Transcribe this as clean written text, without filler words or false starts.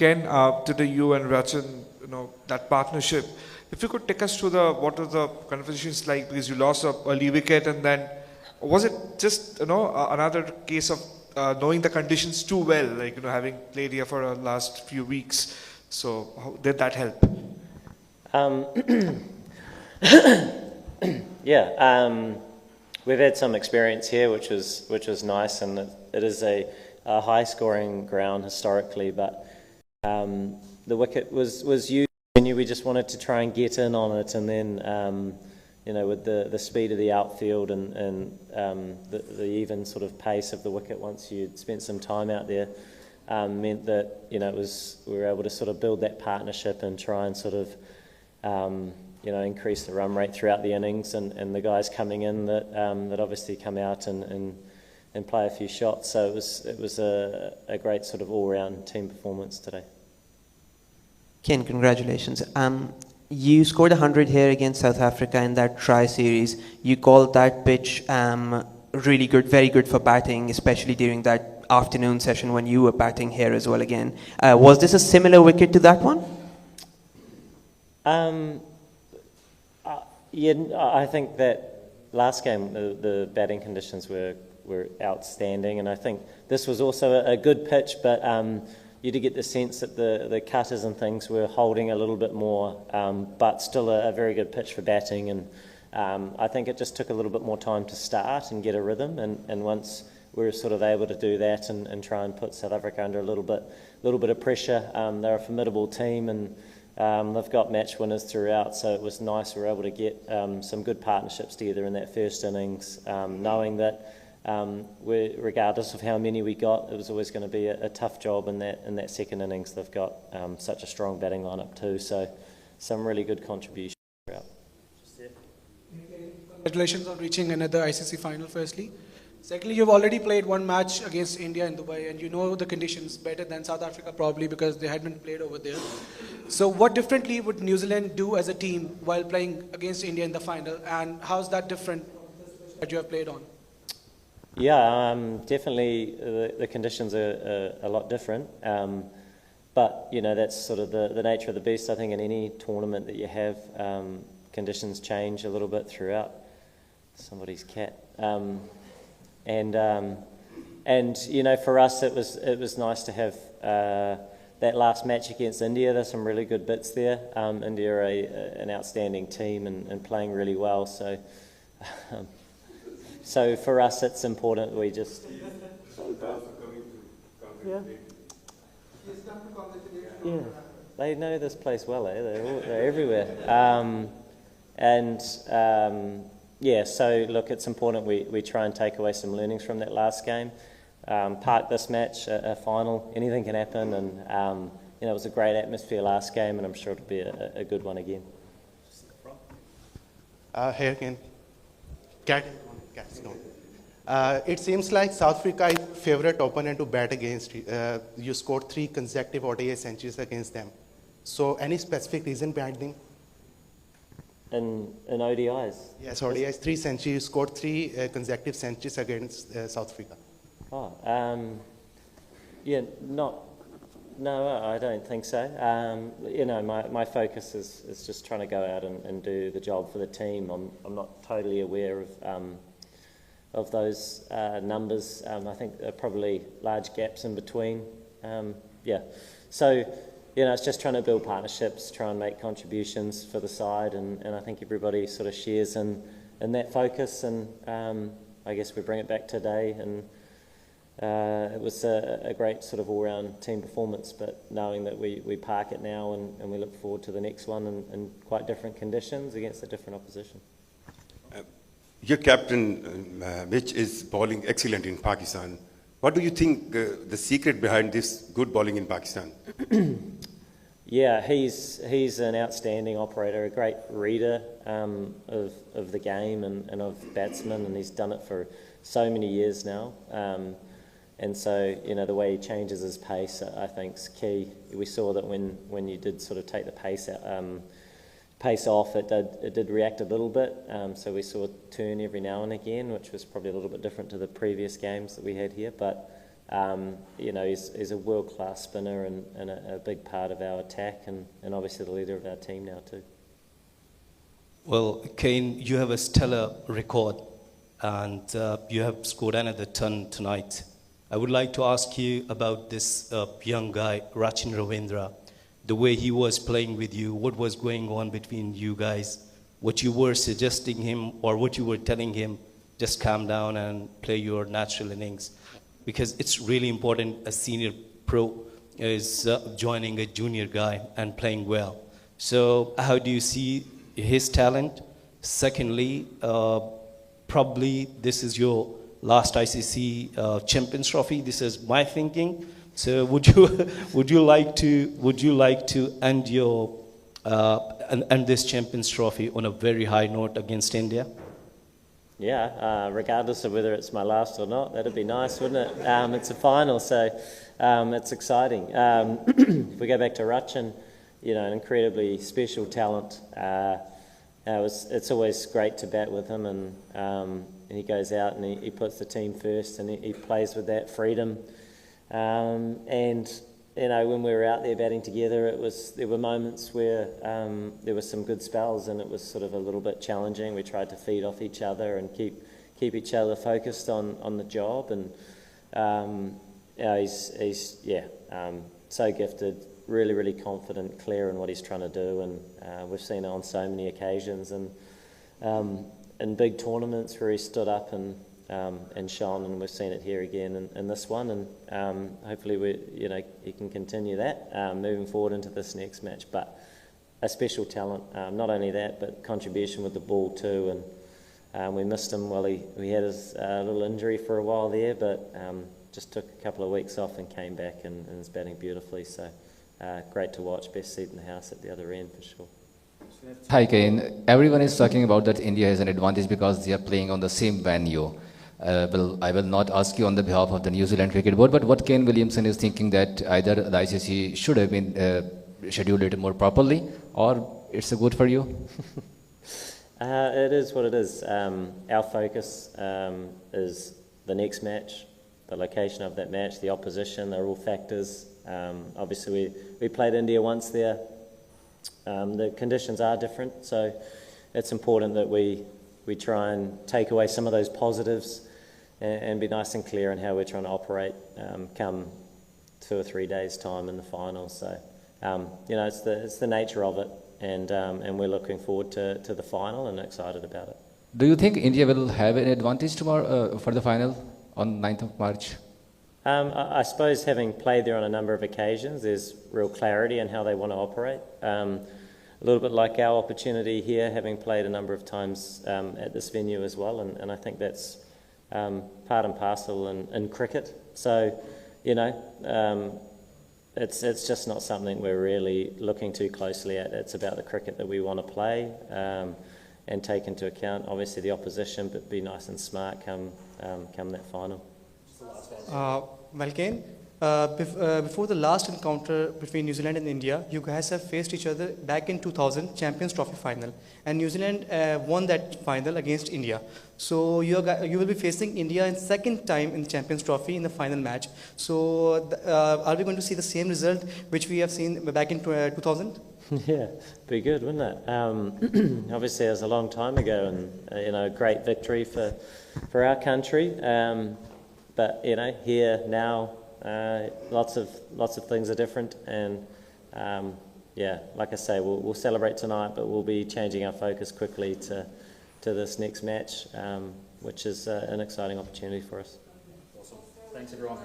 Ken, to you and Rachan, that partnership. If you could take us through what are the conversations like, because you lost an early wicket, and then was it just another case of knowing the conditions too well, like having played here for the last few weeks? So how did that help? Yeah, we've had some experience here, which was nice, and it is a high-scoring ground historically. But the wicket was used. We just wanted to try and get in on it, and then with the speed of the outfield and the even sort of pace of the wicket once you'd spent some time out there, meant that we were able to sort of build that partnership and try and sort of increase the run rate throughout the innings, and the guys coming in that obviously come out and play a few shots. So it was a great sort of all-round team performance today. Ken, congratulations. You scored 100 here against South Africa in that try series. You called that pitch really good, very good for batting, especially during that afternoon session when you were batting here as well again. Was this a similar wicket to that one? Yeah, I think that last game the batting conditions were outstanding, and I think this was also a good pitch, but you did get the sense that the cutters and things were holding a little bit more, but still a very good pitch for batting, and I think it just took a little bit more time to start and get a rhythm, and once we were sort of able to do that and try and put South Africa under a little bit of pressure. They're a formidable team, and they've got match winners throughout, so it was nice we were able to get some good partnerships together in that first innings, knowing that regardless of how many we got, it was always going to be a tough job in that second innings. They've got such a strong batting lineup too, so some really good contributions throughout. Congratulations on reaching another ICC final firstly. Secondly, you've already played one match against India in Dubai, and you know the conditions better than South Africa probably because they hadn't played over there. So what differently would New Zealand do as a team while playing against India in the final, and how's that different that you have played on? Yeah, definitely the conditions are a lot different, but that's sort of the nature of the beast. I think in any tournament that you have, conditions change a little bit throughout. Somebody's cat. And for us it was nice to have that last match against India. There's some really good bits there. India are an outstanding team and playing really well, so so for us it's important we just yeah, they know this place well, they're everywhere, yeah, so look, it's important we try and take away some learnings from that last game. Park this match, a final, anything can happen, and it was a great atmosphere last game, and I'm sure it'll be a good one again. Here again. It seems like South Africa is favourite opponent to bat against. You scored 3 consecutive ODI centuries against them. So any specific reason behind them? In ODIs? Yes, ODIs, 3 centuries. You scored 3 consecutive centuries against South Africa. Yeah, no, I don't think so. My focus is just trying to go out and do the job for the team. I'm not totally aware of those numbers. I think there are probably large gaps in between. So it's just trying to build partnerships, try and make contributions for the side, and I think everybody sort of shares in that focus, and I guess we bring it back today, and it was a great sort of all-round team performance, but knowing that we park it now and we look forward to the next one in quite different conditions against a different opposition. Your captain, Mitch, is bowling excellent in Pakistan. What do you think the secret behind this good bowling in Pakistan? Yeah, he's an outstanding operator, a great reader of the game and of batsmen, and he's done it for so many years now. And so, the way he changes his pace, I think, is key. We saw that when you did sort of take the pace off, it did react a little bit. So we saw a turn every now and again, which was probably a little bit different to the previous games that we had here. But he's a world-class spinner and a big part of our attack and obviously the leader of our team now too. Well, Kane, you have a stellar record and you have scored another ton tonight. I would like to ask you about this young guy, Rachin Ravindra, the way he was playing with you, what was going on between you guys, what you were suggesting him or what you were telling him, just calm down and play your natural innings. Because it's really important a senior pro is joining a junior guy and playing well. So how do you see his talent? Secondly, probably this is your last ICC Champions Trophy. This is my thinking. So would you like to end your end this Champions Trophy on a very high note against India? Yeah, regardless of whether it's my last or not, that'd be nice, wouldn't it? It's a final, so it's exciting. If we go back to Rachin, an incredibly special talent. It's always great to bat with him, and he goes out and he puts the team first, and he plays with that freedom. When we were out there batting together, there were moments where there were some good spells, and it was sort of a little bit challenging. We tried to feed off each other and keep each other focused on the job. And he's so gifted, really, really confident, clear in what he's trying to do, and we've seen it on so many occasions. And in big tournaments where he stood up and shone, and we've seen it here again in this one, and hopefully he can continue that moving forward into this next match. But a special talent, not only that, but contribution with the ball too, and we missed him while he had his little injury for a while there, but just took a couple of weeks off and came back and is batting beautifully, so great to watch, best seat in the house at the other end for sure. Hi Kane, everyone is talking about that India has an advantage because they are playing on the same venue. I will not ask you on the behalf of the New Zealand Cricket Board, but what Kane Williamson is thinking that either the ICC should have been scheduled it more properly, or it's good for you? It is what it is. Our focus is the next match, the location of that match, the opposition, they're all factors. Obviously we played India once there. The conditions are different, so it's important that we try and take away some of those positives and be nice and clear in how we're trying to operate come 2 or 3 days' time in the final. So, it's the nature of it, and we're looking forward to the final and excited about it. Do you think India will have an advantage tomorrow for the final on 9th of March? I suppose having played there on a number of occasions, there's real clarity in how they want to operate. A little bit like our opportunity here, having played a number of times at this venue as well, and I think that's part and parcel in cricket. So, it's just not something we're really looking too closely at. It's about the cricket that we want to play and take into account, obviously, the opposition, but be nice and smart come that final. Well, Kane, before the last encounter between New Zealand and India, you guys have faced each other back in 2000 Champions Trophy final, and New Zealand won that final against India. So you will be facing India in second time in the Champions Trophy in the final match. So are we going to see the same result which we have seen back in 2000? Yeah, be good, wouldn't it? Obviously, it was a long time ago, and a great victory for our country. But here now, lots of things are different, and like I say, we'll celebrate tonight, but we'll be changing our focus quickly to this next match, which is an exciting opportunity for us. Awesome. Thanks everyone.